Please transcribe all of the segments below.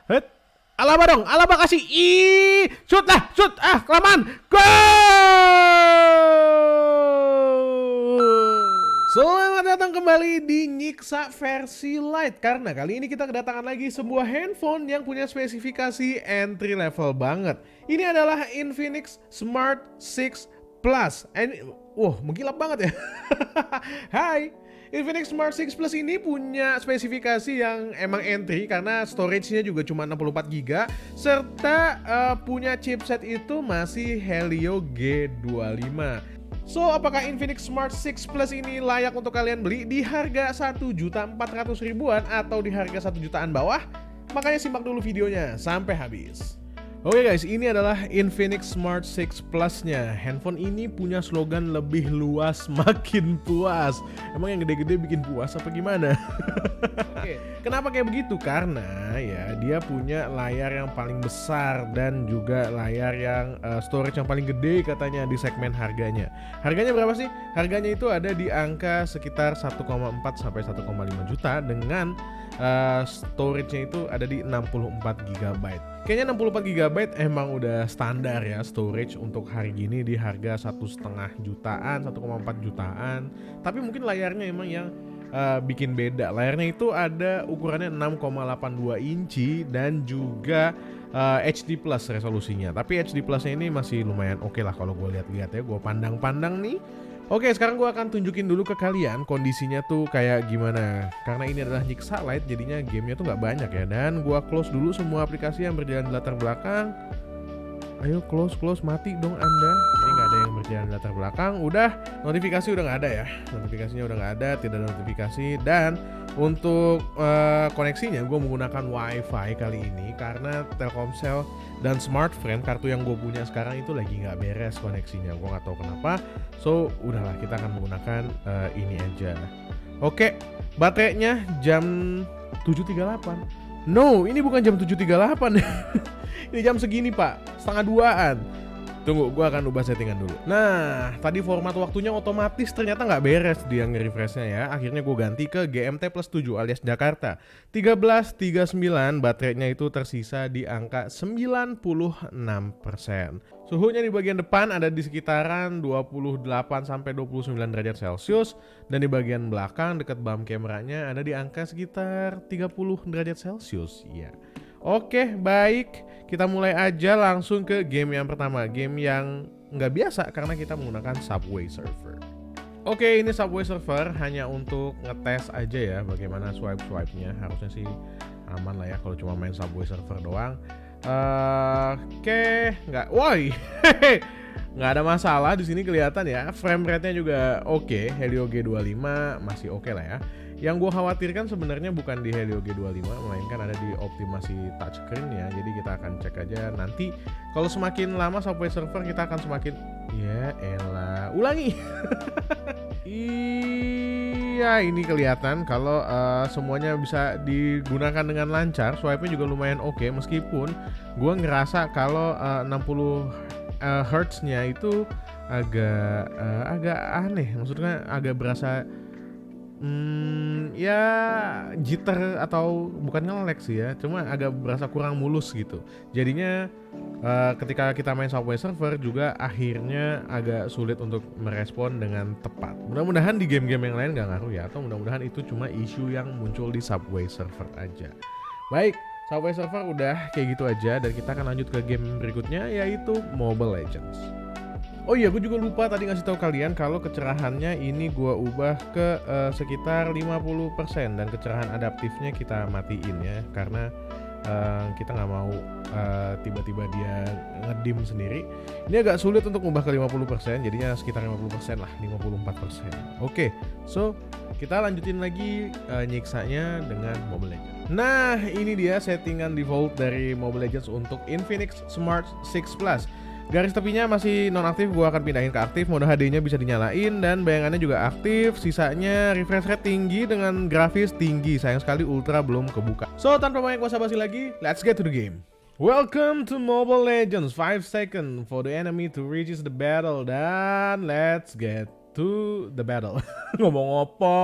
Het. Alaba dong, Alaba kasih. Shoot lah, shoot. Kelamaan. Go! Selamat datang kembali di Nyiksa versi Lite. Karena kali ini kita kedatangan lagi sebuah handphone yang punya spesifikasi entry level banget. Ini adalah Infinix Smart 6 Plus. Wah, menggilap banget ya. Hai. Infinix Smart 6 Plus ini punya spesifikasi yang emang entry karena storage-nya juga cuma 64GB serta punya chipset itu masih Helio G25. So, apakah Infinix Smart 6 Plus ini layak untuk kalian beli di harga 1.400.000-an atau di harga 1 jutaan bawah? Makanya simak dulu videonya sampai habis. Oke guys, ini adalah Infinix Smart 6 Plus-nya. Handphone ini punya slogan lebih luas makin puas. Emang yang gede-gede bikin puas apa gimana? Oke, kenapa kayak begitu? Karena ya dia punya layar yang paling besar dan juga layar yang storage yang paling gede katanya di segmen harganya. Harganya berapa sih? Harganya itu ada di angka sekitar 1,4 sampai 1,5 juta dengan storage-nya itu ada di 64GB. Kayaknya 64GB emang udah standar ya storage untuk hari gini di harga 1,5 jutaan, 1,4 jutaan. Tapi mungkin layarnya emang yang bikin beda. Layarnya itu ada ukurannya 6,82 inci dan juga HD Plus resolusinya. Tapi HD Plusnya ini masih lumayan oke lah kalau gue lihat-lihat ya. Gue pandang-pandang nih. Oke, sekarang gue akan tunjukin dulu ke kalian kondisinya tuh kayak gimana. Karena ini adalah Nyiksa Lite, jadinya gamenya tuh nggak banyak ya. Dan gue close dulu semua aplikasi yang berjalan di latar belakang. Ayo close, mati dong Anda. Ini nggak ada yang berjalan di latar belakang. Udah, notifikasi udah nggak ada ya. Notifikasinya udah nggak ada, tidak ada notifikasi. Dan untuk koneksinya gue menggunakan WiFi kali ini karena Telkomsel dan Smartfren kartu yang gue punya sekarang itu lagi nggak beres koneksinya. Gue nggak tahu kenapa. So udahlah, kita akan menggunakan ini aja. Oke, baterainya jam 7.38. No, ini bukan jam 7.38. Ini jam segini pak, 1:30-an. Tunggu, gue akan ubah settingan dulu. Nah, tadi format waktunya otomatis ternyata nggak beres dia nge-refreshnya ya. Akhirnya gue ganti ke GMT plus 7 alias Jakarta 1339. Baterainya itu tersisa di angka 96%. Suhunya di bagian depan ada di sekitaran 28 sampai 29 derajat Celcius. Dan di bagian belakang dekat bump kameranya ada di angka sekitar 30 derajat Celcius. Ya. Oke, baik. Kita mulai aja langsung ke game yang pertama. Game yang nggak biasa karena kita menggunakan Subway Surfer. Oke, ini Subway Surfer hanya untuk ngetes aja ya bagaimana swipe-nya. Harusnya sih aman lah ya kalau cuma main Subway Surfer doang. Oke, nggak, woi, nggak ada masalah di sini kelihatan ya. Frame rate-nya juga oke. Helio G25 masih oke lah ya. Yang gue khawatirkan sebenarnya bukan di Helio G25, melainkan ada di optimasi touchscreen ya. Jadi kita akan cek aja nanti. Kalau semakin lama Subway Surfer kita akan semakin, ya elah, ulangi. Iya, ini kelihatan kalau semuanya bisa digunakan dengan lancar. Swipe-nya juga lumayan oke, meskipun gue ngerasa kalau 60 Hz-nya itu agak aneh. Maksudnya agak berasa ya jitter atau bukan nge-lag sih ya, cuma agak berasa kurang mulus gitu. Jadinya ketika kita main Subway Surfer juga akhirnya agak sulit untuk merespon dengan tepat. Mudah-mudahan di game-game yang lain gak ngaruh ya, atau mudah-mudahan itu cuma isu yang muncul di Subway Surfer aja. Baik, Subway Surfer udah kayak gitu aja dan kita akan lanjut ke game berikutnya yaitu Mobile Legends. Oh iya, gue juga lupa tadi ngasih tahu kalian kalau kecerahannya ini gue ubah ke sekitar 50% dan kecerahan adaptifnya kita matiin ya, karena kita nggak mau tiba-tiba dia ngedim sendiri. Ini agak sulit untuk ubah ke 50%, jadinya sekitar 50% lah, 54%. Oke, so kita lanjutin lagi nyiksanya dengan Mobile Legends. Nah, ini dia settingan default dari Mobile Legends untuk Infinix Smart 6 Plus. Garis tepinya masih nonaktif, gua akan pindahin ke aktif. Mode HD-nya bisa dinyalain dan bayangannya juga aktif. Sisanya refresh rate tinggi dengan grafis tinggi. Sayang sekali ultra belum kebuka. So, tanpa banyak basa-basi lagi, let's get to the game. Welcome to Mobile Legends. 5 seconds for the enemy to reach the battle. Dan let's get to the battle. Ngomong apa?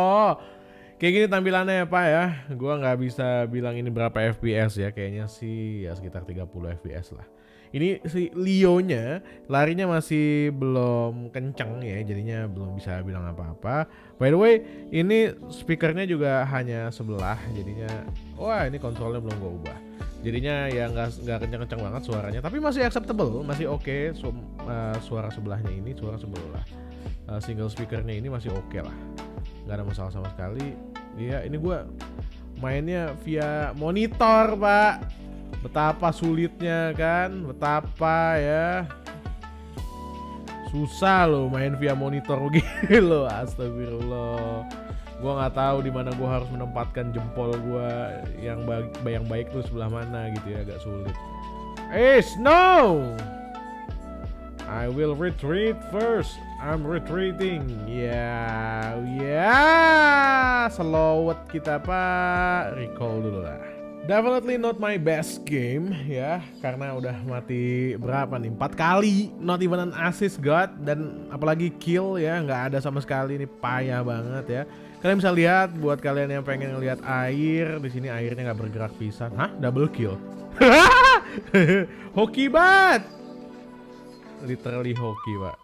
Kayak gini tampilannya ya Pak ya. Gua nggak bisa bilang ini berapa FPS ya. Kayaknya sih ya sekitar 30 FPS lah. Ini si Leo-nya larinya masih belum kenceng ya. Jadinya belum bisa bilang apa-apa. By the way, ini speakernya juga hanya sebelah. Jadinya wah ini kontrolnya belum gua ubah. Jadinya ya nggak kenceng-kenceng banget suaranya. Tapi masih acceptable, masih oke. Suara sebelahnya ini, suara sebelah single speakernya ini masih oke lah. Nggak ada masalah sama sekali. Iya, ini gua mainnya via monitor, Pak. Betapa sulitnya kan, betapa ya. Susah loh main via monitor begini loh, astagfirullah. Gua nggak tahu di mana gua harus menempatkan jempol gua yang baik tuh sebelah mana gitu ya, agak sulit. No! I will retreat first. I'm retreating. Selawat kita Pak. Recall dulu lah. Definitely not my best game ya, karena udah mati berapa nih? 4 kali, not even an assist God, dan apalagi kill ya, nggak ada sama sekali. Ini payah banget ya. Kalian bisa lihat, buat kalian yang pengen lihat air, di sini airnya nggak bergerak pisan. Hah? Double kill? Hoki banget. Literally hoki Pak.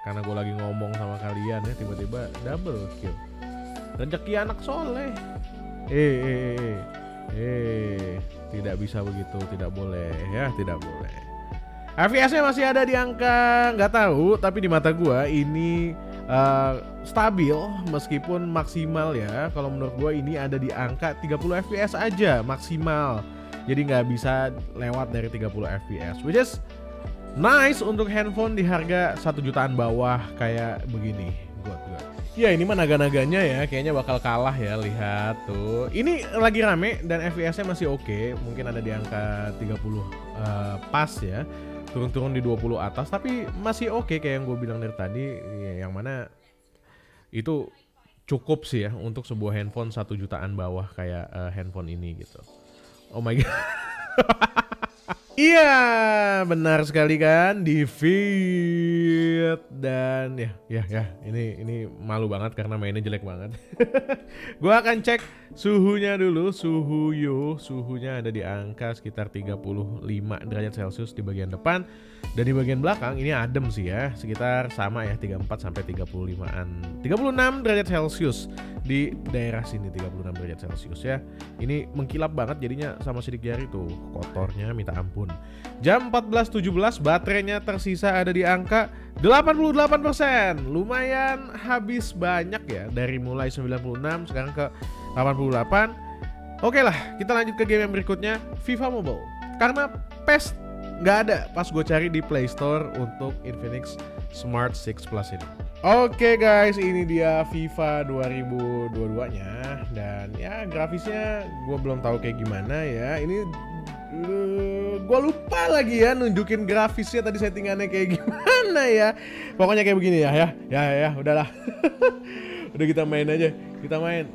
Karena gue lagi ngomong sama kalian ya, tiba-tiba double kill. Rezeki anak soleh. Tidak bisa begitu, tidak boleh ya, tidak boleh. FPS-nya masih ada di angka nggak tahu, tapi di mata gua ini stabil meskipun maksimal ya. Kalau menurut gua ini ada di angka 30 FPS aja maksimal. Jadi nggak bisa lewat dari 30 FPS, which is nice untuk handphone di harga 1 jutaan bawah kayak begini. Ya ini mah naga-naganya ya, kayaknya bakal kalah ya, lihat tuh. Ini lagi rame dan FPS-nya masih oke, mungkin ada di angka 30 pas ya. Turun-turun di 20 atas, tapi masih oke kayak yang gue bilang dari tadi ya, yang mana itu cukup sih ya untuk sebuah handphone 1 jutaan bawah kayak handphone ini gitu. Oh my god. Iya, benar sekali kan, di feed. Dan ya ini malu banget karena mainnya jelek banget. Gua akan cek suhunya dulu, suhunya ada di angka sekitar 35 derajat Celcius di bagian depan, dan di bagian belakang ini adem sih ya, sekitar sama ya, 34 sampai 35-an. 36 derajat Celcius di daerah sini, 36 derajat Celcius ya. Ini mengkilap banget jadinya sama sidik jari tuh, kotornya minta ampun. Jam 14.17, baterainya tersisa ada di angka 88%. Lumayan habis banyak ya, dari mulai 96 sekarang ke 88. Oke lah, kita lanjut ke game yang berikutnya, FIFA Mobile. Karena PES nggak ada pas gue cari di Play Store untuk Infinix Smart 6 Plus ini. Oke guys, ini dia FIFA 2022-nya, dan ya grafisnya gue belum tahu kayak gimana ya. Ini gue lupa lagi ya nunjukin grafisnya tadi, settingannya kayak gimana ya. Pokoknya kayak begini ya udahlah. Udah kita main aja, kita main.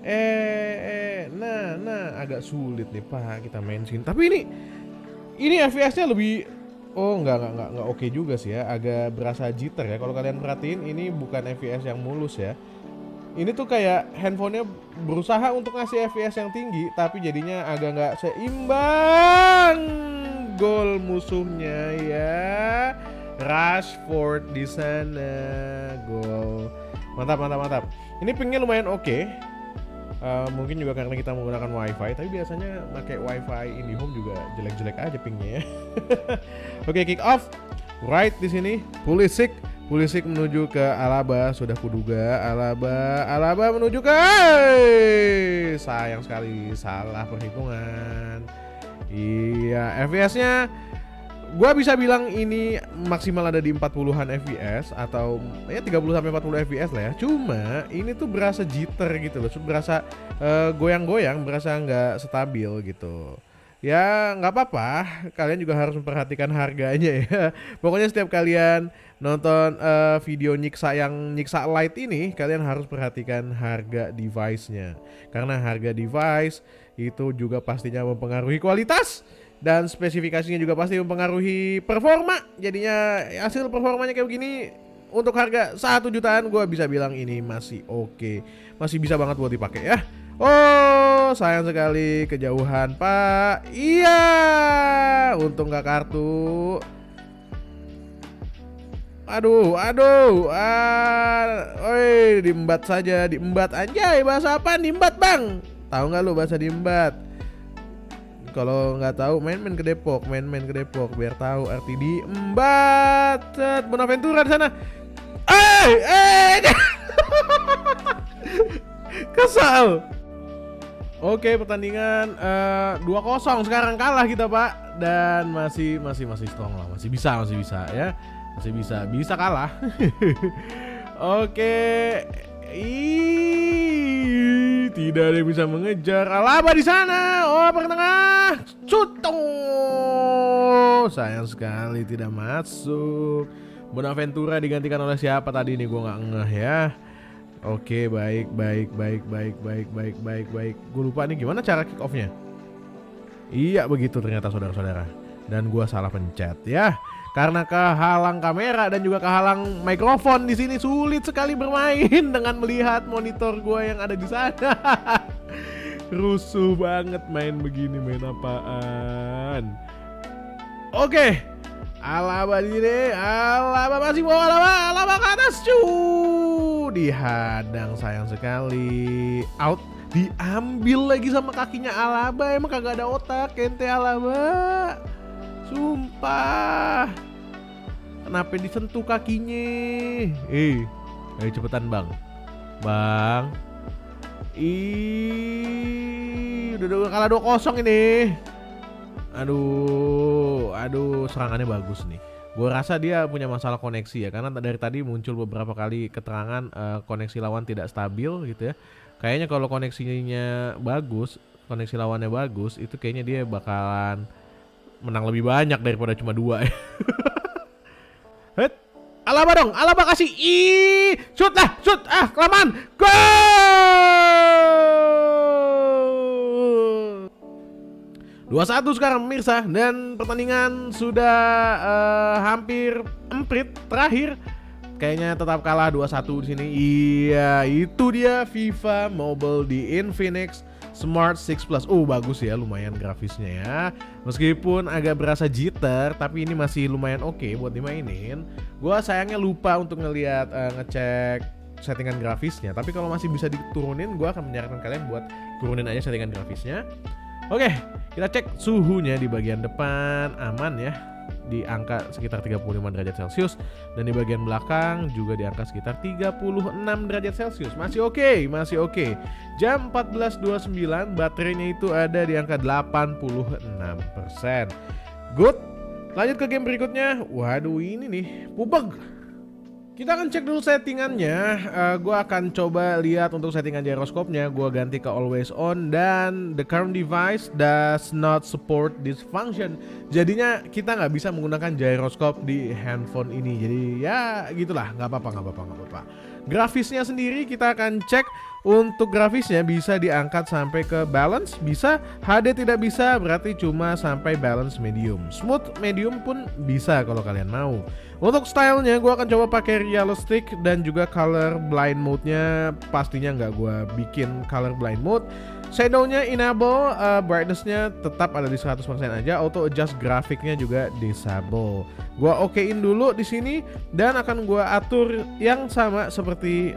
Nah agak sulit nih Pak, kita main sini. Tapi ini FPS-nya lebih, nggak oke juga sih ya, agak berasa jitter ya. Kalau kalian perhatiin, ini bukan FPS yang mulus ya. Ini tuh kayak handphonenya berusaha untuk ngasih FPS yang tinggi, tapi jadinya agak nggak seimbang. Gol musuhnya ya, Rashford di sana, gol. Mantap. Ini pingnya lumayan oke. Mungkin juga karena kita menggunakan wifi, tapi biasanya pakai wifi IndiHome juga jelek-jelek aja pingnya ya. Oke, kick off. Right di sini, Pulisic menuju ke Alaba, sudah kuduga. Alaba menuju ke, sayang sekali, salah perhitungan. Iya, FPS-nya gua bisa bilang ini maksimal ada di 40-an FPS atau ya 30 sampai 40 FPS lah ya. Cuma ini tuh berasa jitter gitu loh, berasa goyang-goyang, berasa nggak stabil gitu. Ya nggak apa-apa, kalian juga harus memperhatikan harganya ya. Pokoknya setiap kalian nonton video nyiksa Lite ini, kalian harus perhatikan harga device-nya. Karena harga device itu juga pastinya mempengaruhi kualitas, dan spesifikasinya juga pasti mempengaruhi performa. Jadinya hasil performanya kayak begini, untuk harga 1 jutaan gue bisa bilang ini masih oke. Masih bisa banget buat dipakai ya. Oh, sayang sekali kejauhan, Pak. Iya, untung nggak kartu. Aduh, oi, diembat saja, diembat anjay. Bahasa apa diembat, Bang? Tahu nggak lu bahasa diembat? Kalau nggak tahu, main-main ke Depok, main-main ke Depok biar tahu arti diembat. Bonaventura di sana. Kesal. Oke, pertandingan 2-0 sekarang kalah kita, Pak. Dan masih strong lah, masih bisa ya. Masih bisa kalah. Oke. Tidak ada yang bisa mengejar. Alaba di sana. Oh, pertengah. Shoot. Sayang sekali tidak masuk. Bonaventura digantikan oleh siapa tadi nih, gua nggak ngeh ya. Oke, baik. Gue lupa nih gimana cara kick off-nya. Iya, begitu ternyata saudara-saudara. Dan gua salah pencet ya. Karena kehalang kamera dan juga kehalang mikrofon di sini, sulit sekali bermain dengan melihat monitor gua yang ada di sana. Rusuh banget main begini, main apaan. Oke. Alaba di sini, Alaba masih bawa Alaba ke atas, dihadang sayang sekali. Out, diambil lagi sama kakinya Alaba. Emang kagak ada otak ente Alaba. Sumpah. Kenapa disentuh kakinya? Ayo cepetan, Bang. Bang. Udah kalah 2-0 ini. Aduh, serangannya bagus nih. Gue rasa dia punya masalah koneksi ya, karena dari tadi muncul beberapa kali keterangan koneksi lawan tidak stabil gitu ya. Kayaknya kalau koneksinya bagus, koneksi lawannya bagus, itu kayaknya dia bakalan menang lebih banyak daripada cuma 2 ya. Alaba dong, Alaba kasih. Shoot, kelamaan. Gol! 2-1 sekarang pemirsa, dan pertandingan sudah hampir emprit terakhir. Kayaknya tetap kalah 2-1 di sini. Iya, itu dia FIFA Mobile di Infinix Smart 6 Plus. Bagus ya, lumayan grafisnya ya. Meskipun agak berasa jitter, tapi ini masih lumayan oke buat dimainin. Gua sayangnya lupa untuk ngecek settingan grafisnya. Tapi kalau masih bisa diturunin, gua akan menyarankan kalian buat turunin aja settingan grafisnya. Oke, kita cek suhunya di bagian depan aman ya. Di angka sekitar 35 derajat Celcius, dan di bagian belakang juga di angka sekitar 36 derajat Celcius. Masih oke. Jam 14.29, baterainya itu ada di angka 86%. Good. Lanjut ke game berikutnya. Waduh, ini nih pubeg. Kita akan cek dulu settingannya. Gue akan coba lihat untuk settingan gyroskopnya. Gue ganti ke always on, dan the current device does not support this function. Jadinya kita nggak bisa menggunakan gyroskop di handphone ini. Jadi ya gitulah, nggak apa-apa. Grafisnya sendiri kita akan cek. Untuk grafisnya bisa diangkat sampai ke balance, bisa. HD tidak bisa, berarti cuma sampai balance medium. Smooth medium pun bisa kalau kalian mau. Untuk stylenya gue akan coba pakai realistic dan juga color blind mode-nya pastinya nggak gue bikin color blind mode. Shadow-nya enable, brightness-nya tetap ada di 100% aja. Auto adjust grafiknya juga disable. Gua okein dulu di sini, dan akan gua atur yang sama seperti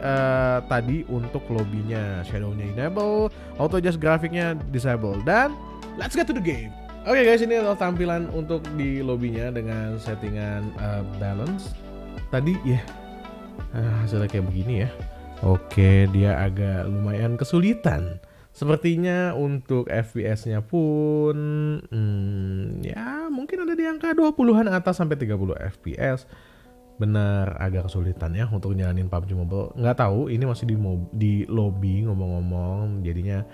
tadi untuk lobbynya. Shadow-nya enable, auto adjust grafiknya disable, dan let's get to the game. Oke guys, ini adalah tampilan untuk di lobbynya dengan settingan balance. Tadi ya hasilnya kayak begini ya. Oke, dia agak lumayan kesulitan. Sepertinya untuk FPS-nya pun ya mungkin ada di angka 20-an atas sampai 30 FPS. Benar agak kesulitan ya untuk jalanin PUBG Mobile. Nggak tahu, ini masih di lobby ngomong-ngomong. Jadinya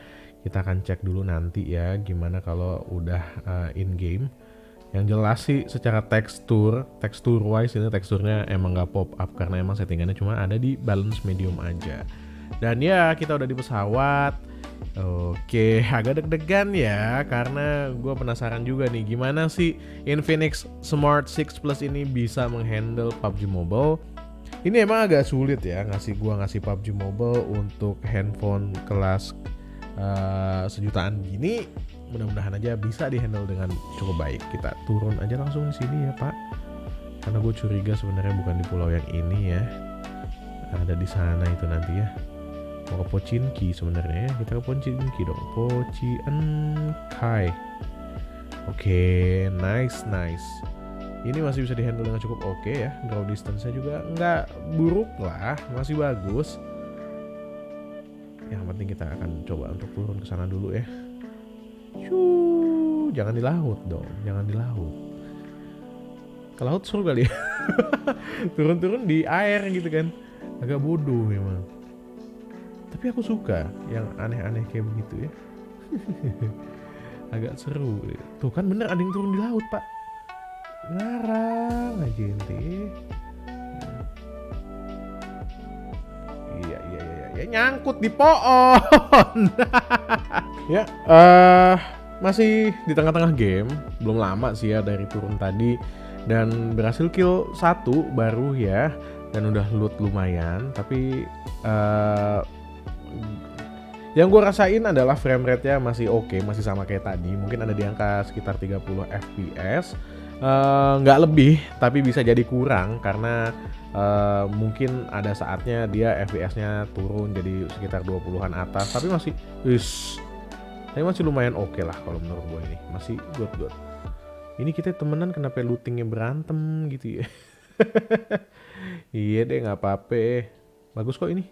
kita akan cek dulu nanti ya gimana kalau udah in game. Yang jelas sih secara tekstur wise ini teksturnya emang nggak pop up karena emang settingannya cuma ada di balance medium aja. Dan ya kita udah di pesawat. Oke, agak deg-degan ya karena gue penasaran juga nih gimana sih Infinix Smart 6 Plus ini bisa menghandle PUBG Mobile. Ini emang agak sulit ya ngasih PUBG Mobile untuk handphone kelas sejutaan gini, mudah-mudahan aja bisa dihandle dengan cukup baik. Kita turun aja langsung di sini ya Pak, karena gue curiga sebenarnya bukan di pulau yang ini ya, ada di sana itu nanti ya. Mau ke Pochinki sebenarnya ya, kita ke Pochinki dong, Pochinkai. Oke, nice. Ini masih bisa dihandle dengan cukup oke ya. Draw distance-nya juga nggak buruk lah, masih bagus. Yang penting kita akan coba untuk turun ke sana dulu ya. Jangan di laut dong, jangan di laut. Ke laut seru kali ya. Turun-turun di air gitu kan. Agak bodoh memang. Tapi aku suka yang aneh-aneh kayak begitu ya. Agak seru. Tuh kan bener ada yang turun di laut Pak. Ngarang aja ente. Iya, nyangkut di pohon. Ya, masih di tengah-tengah game, belum lama sih ya dari turun tadi, dan berhasil kill 1 baru ya, dan udah loot lumayan. Tapi yang gue rasain adalah frame rate-nya masih oke, masih sama kayak tadi, mungkin ada di angka sekitar 30 fps. Nggak lebih, tapi bisa jadi kurang karena mungkin ada saatnya dia FPS-nya turun jadi sekitar 20-an atas, tapi masih lumayan oke lah kalau menurut gue. Ini masih good. Ini kita temenan kenapa lootingnya berantem gitu ya. Iya deh, nggak apa-apa, bagus kok ini.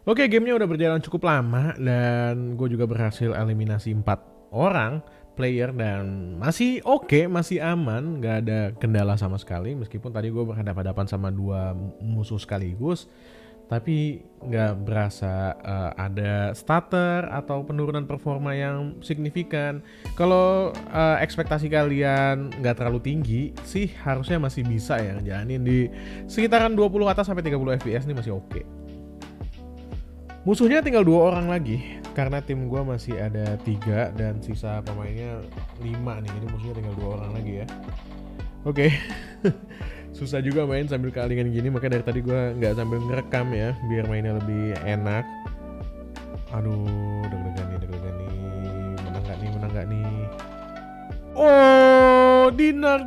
Oke, gamenya udah berjalan cukup lama dan gue juga berhasil eliminasi 4 orang player dan masih oke, masih aman, nggak ada kendala sama sekali. Meskipun tadi gue berhadapan sama 2 musuh sekaligus, tapi nggak berasa ada stutter atau penurunan performa yang signifikan. Kalau ekspektasi kalian nggak terlalu tinggi sih, harusnya masih bisa ya ngejalanin di sekitaran 20 atas sampai 30 fps ini masih oke. Musuhnya tinggal 2 orang lagi karena tim gue masih ada 3 dan sisa pemainnya 5 nih. Jadi musuhnya tinggal 2 orang lagi ya. Oke. Susah juga main sambil kealingan gini, makanya dari tadi gue nggak sambil ngerekam ya biar mainnya lebih enak. Aduh, deg-degan nih. Menang nggak nih? Oh, dinner.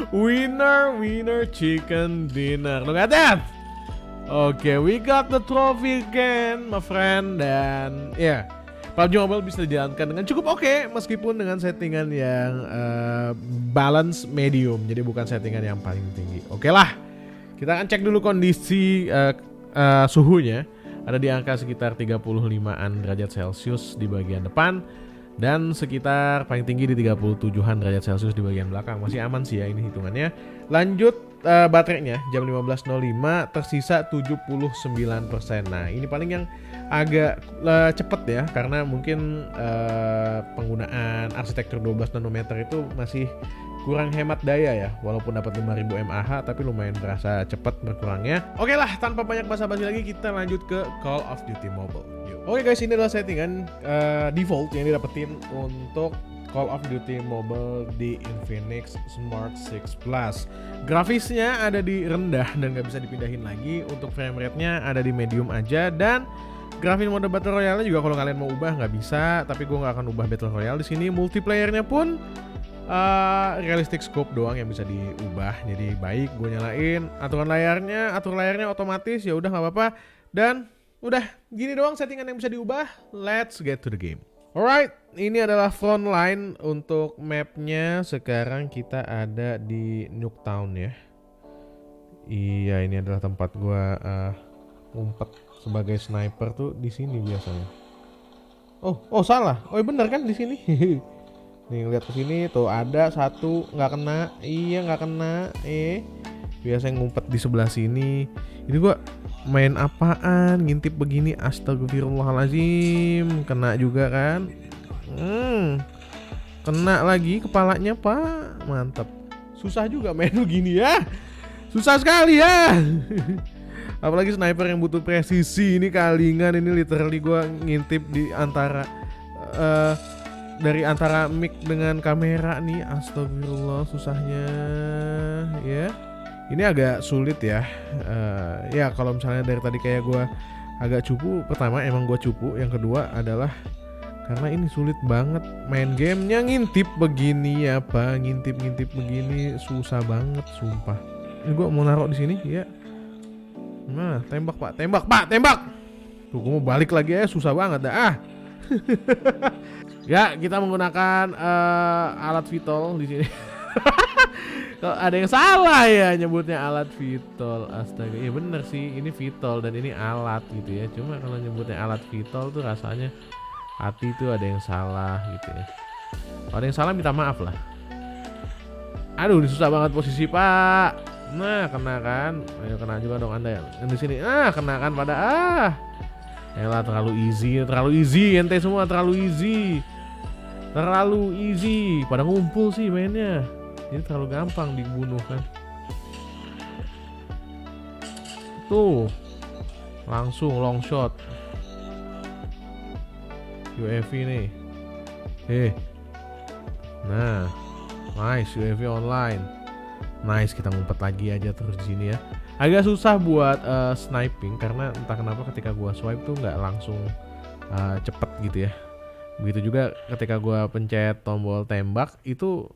Winner chicken dinner. Look at that. Oke, we got the trophy again, my friend. Dan ya, PUBG Mobile bisa dijalankan dengan cukup oke, meskipun dengan settingan yang balance medium, jadi bukan settingan yang paling tinggi. Oke lah, kita akan cek dulu kondisi suhunya. Ada di angka sekitar 35-an derajat Celcius di bagian depan, dan sekitar paling tinggi di 37-an derajat Celcius di bagian belakang. Masih aman sih ya ini hitungannya. Lanjut, baterainya jam 15.05 tersisa 79%. Nah ini paling yang agak cepet ya, karena mungkin penggunaan arsitektur 12 nanometer itu masih kurang hemat daya ya. Walaupun dapat 5000 mAh tapi lumayan berasa cepet berkurangnya. Oke lah, tanpa banyak basa-basi lagi kita lanjut ke Call of Duty Mobile. Oke guys, ini adalah settingan default yang didapetin untuk Call of Duty Mobile di Infinix Smart 6 Plus. Grafisnya ada di rendah dan gak bisa dipindahin lagi. Untuk frame rate-nya ada di medium aja, dan grafis mode Battle Royale juga kalau kalian mau ubah nggak bisa, tapi gue nggak akan ubah Battle Royale di sini. Multiplayernya pun realistic scope doang yang bisa diubah. Jadi baik, gue nyalain atur layarnya otomatis, ya udah nggak apa-apa. Dan udah gini doang settingan yang bisa diubah. Let's get to the game. Alright, ini adalah front line untuk mapnya. Sekarang kita ada di Nuketown ya. Iya, ini adalah tempat gua ngumpet sebagai sniper tuh di sini biasanya. Oh salah. Oh bener kan di sini. Nih lihat ke sini tuh ada satu nggak kena. Iya nggak kena. Biasanya ngumpet di sebelah sini. Ini gua main apaan ngintip begini, astagfirullahaladzim. Kena juga kan. Kena lagi kepalanya Pak. Mantap. Susah juga main begini ya. Susah sekali ya. Apalagi sniper yang butuh presisi. Ini kalingan, ini literally gue ngintip di antara dari antara mic dengan kamera nih. Astagfirullah susahnya ya. Ini agak sulit ya. Ya kalau misalnya dari tadi kayak gue agak cupu. Pertama emang gue cupu, yang kedua adalah karena ini sulit banget main gamenya. Ngintip begini apa, ngintip begini susah banget sumpah. Ini gue mau naruh di sini ya. Nah, tembak pak. Tuh gue mau balik lagi ya, susah banget dah. Ya, kita menggunakan alat vitol di sini. Kalau ada yang salah ya nyebutnya alat vitol, astaga. Iya bener sih, ini vitol dan ini alat gitu ya. Cuma kalau nyebutnya alat vitol tuh rasanya hati tuh ada yang salah gitu ya. Kalau ada yang salah minta maaf lah. Aduh, ini susah banget posisi pak. Nah, kena kan? Ayo kena juga dong anda yang di sini. Kena kan pada Elah terlalu easy ente semua terlalu easy. Pada ngumpul sih mainnya. Ini terlalu gampang dibunuh kan. Tuh. Langsung long shot. UAV nih. Nah. Nice, UAV online. Nice, kita ngumpet lagi aja terus di sini ya. Agak susah buat sniping karena entah kenapa ketika gua swipe tuh nggak langsung cepet gitu ya. Begitu juga ketika gua pencet tombol tembak itu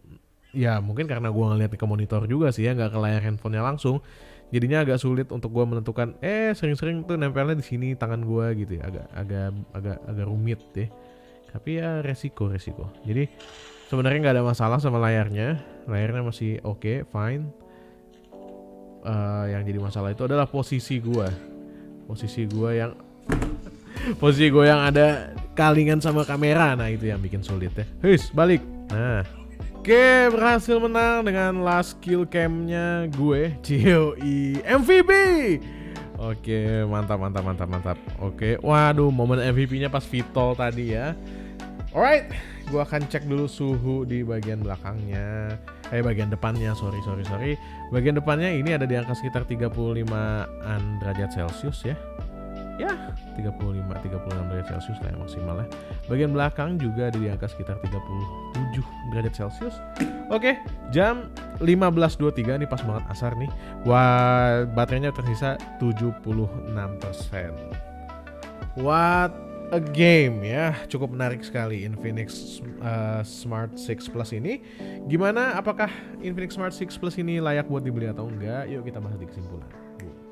ya mungkin karena gua ngeliat ke monitor juga sih ya, nggak ke layar handphonenya langsung. Jadinya agak sulit untuk gua menentukan. Sering-sering tuh nempelnya di sini tangan gua gitu ya, agak rumit deh. Tapi ya resiko. Jadi sebenarnya nggak ada masalah sama layarnya masih oke, fine. Yang jadi masalah itu adalah posisi gua yang posisi gua yang ada kalingan sama kamera. Nah itu yang bikin sulit ya. Balik. Nah. Oke, berhasil menang dengan last kill cam-nya gue, GOE MVP. Oke, mantap. Oke, waduh, momen MVP-nya pas Vitol tadi ya. Alright, gue akan cek dulu suhu di bagian belakangnya. Bagian depannya, sorry. Bagian depannya ini ada di angka sekitar 35-an derajat Celcius ya. Ya, 35-36 derajat Celcius lah ya maksimal ya. Bagian belakang juga ada di angka sekitar 37 derajat Celcius. Oke, jam 15.23 nih pas banget asar nih. Wah, baterainya tersisa 76%. What a game ya, cukup menarik sekali Infinix Smart 6 Plus ini. Gimana, apakah Infinix Smart 6 Plus ini layak buat dibeli atau enggak? Yuk kita bahas di kesimpulan.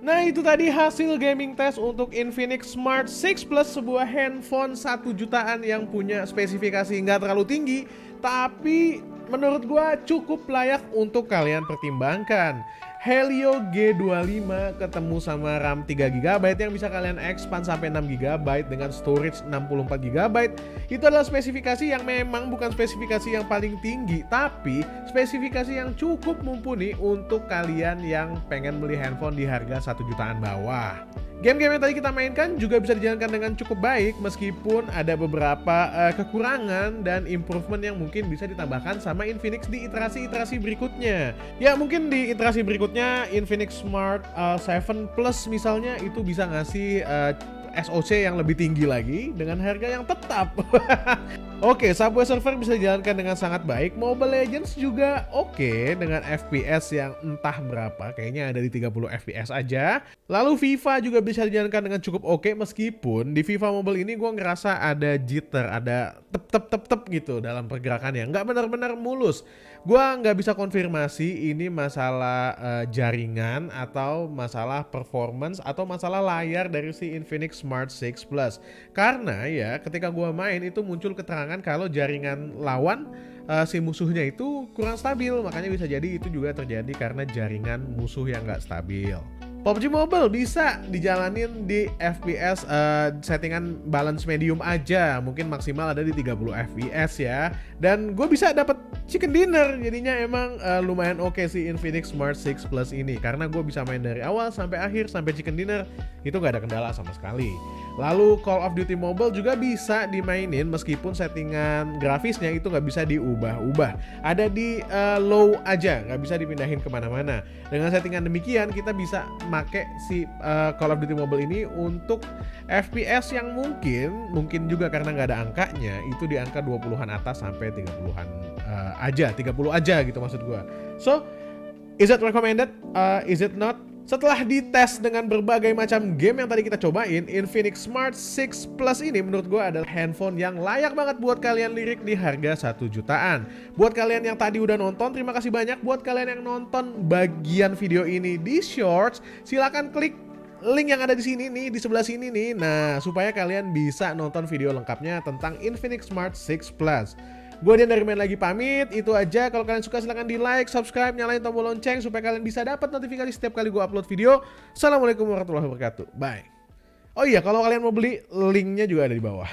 Nah itu tadi hasil gaming test untuk Infinix Smart 6 Plus, sebuah handphone 1 jutaan yang punya spesifikasi nggak terlalu tinggi, tapi menurut gua cukup layak untuk kalian pertimbangkan. Helio G25 ketemu sama RAM 3GB yang bisa kalian expand sampai 6GB dengan storage 64GB. Itu adalah spesifikasi yang memang bukan spesifikasi yang paling tinggi, tapi spesifikasi yang cukup mumpuni untuk kalian yang pengen beli handphone di harga 1 jutaan bawah. Game-game yang tadi kita mainkan juga bisa dijalankan dengan cukup baik meskipun ada beberapa kekurangan dan improvement yang mungkin bisa ditambahkan sama Infinix di iterasi-iterasi berikutnya. Ya mungkin di iterasi berikutnya Infinix Smart 7 Plus misalnya itu bisa ngasih SoC yang lebih tinggi lagi dengan harga yang tetap. Oke, Subway Surfer bisa dijalankan dengan sangat baik. Mobile Legends juga oke dengan FPS yang entah berapa, kayaknya ada di 30 FPS aja. Lalu FIFA juga bisa dijalankan dengan cukup oke, meskipun di FIFA Mobile ini gue ngerasa ada jitter, ada tep gitu dalam pergerakannya, nggak benar-benar mulus. Gue nggak bisa konfirmasi ini masalah jaringan atau masalah performance atau masalah layar dari si Infinix Smart 6 Plus. Karena ya ketika gue main itu muncul keterangan kalau jaringan lawan si musuhnya itu kurang stabil, makanya bisa jadi itu juga terjadi karena jaringan musuh yang nggak stabil. PUBG Mobile bisa dijalanin di FPS settingan balance medium aja, mungkin maksimal ada di 30 FPS ya. Dan gue bisa dapat chicken dinner, jadinya emang lumayan oke sih Infinix Smart 6 Plus ini, karena gue bisa main dari awal sampai akhir sampai chicken dinner itu gak ada kendala sama sekali. Lalu Call of Duty Mobile juga bisa dimainin meskipun settingan grafisnya itu nggak bisa diubah-ubah, ada di low aja, nggak bisa dipindahin kemana-mana. Dengan settingan demikian kita bisa make si Call of Duty Mobile ini untuk FPS yang mungkin juga karena nggak ada angkanya itu di angka 20-an atas sampai 30-an aja, 30 aja gitu maksud gua. So is it recommended? Is it not? Setelah dites dengan berbagai macam game yang tadi kita cobain, Infinix Smart 6 Plus ini menurut gue adalah handphone yang layak banget buat kalian lirik di harga 1 jutaan. Buat kalian yang tadi udah nonton, terima kasih banyak. Buat kalian yang nonton bagian video ini di Shorts, silahkan klik link yang ada di sini nih, di sebelah sini nih. Nah, supaya kalian bisa nonton video lengkapnya tentang Infinix Smart 6 Plus. Gue Dian dari Main Lagi pamit, itu aja. Kalau kalian suka silahkan di like, subscribe, nyalain tombol lonceng supaya kalian bisa dapat notifikasi setiap kali gue upload video. Assalamualaikum warahmatullahi wabarakatuh. Bye. Oh iya, kalau kalian mau beli, linknya juga ada di bawah.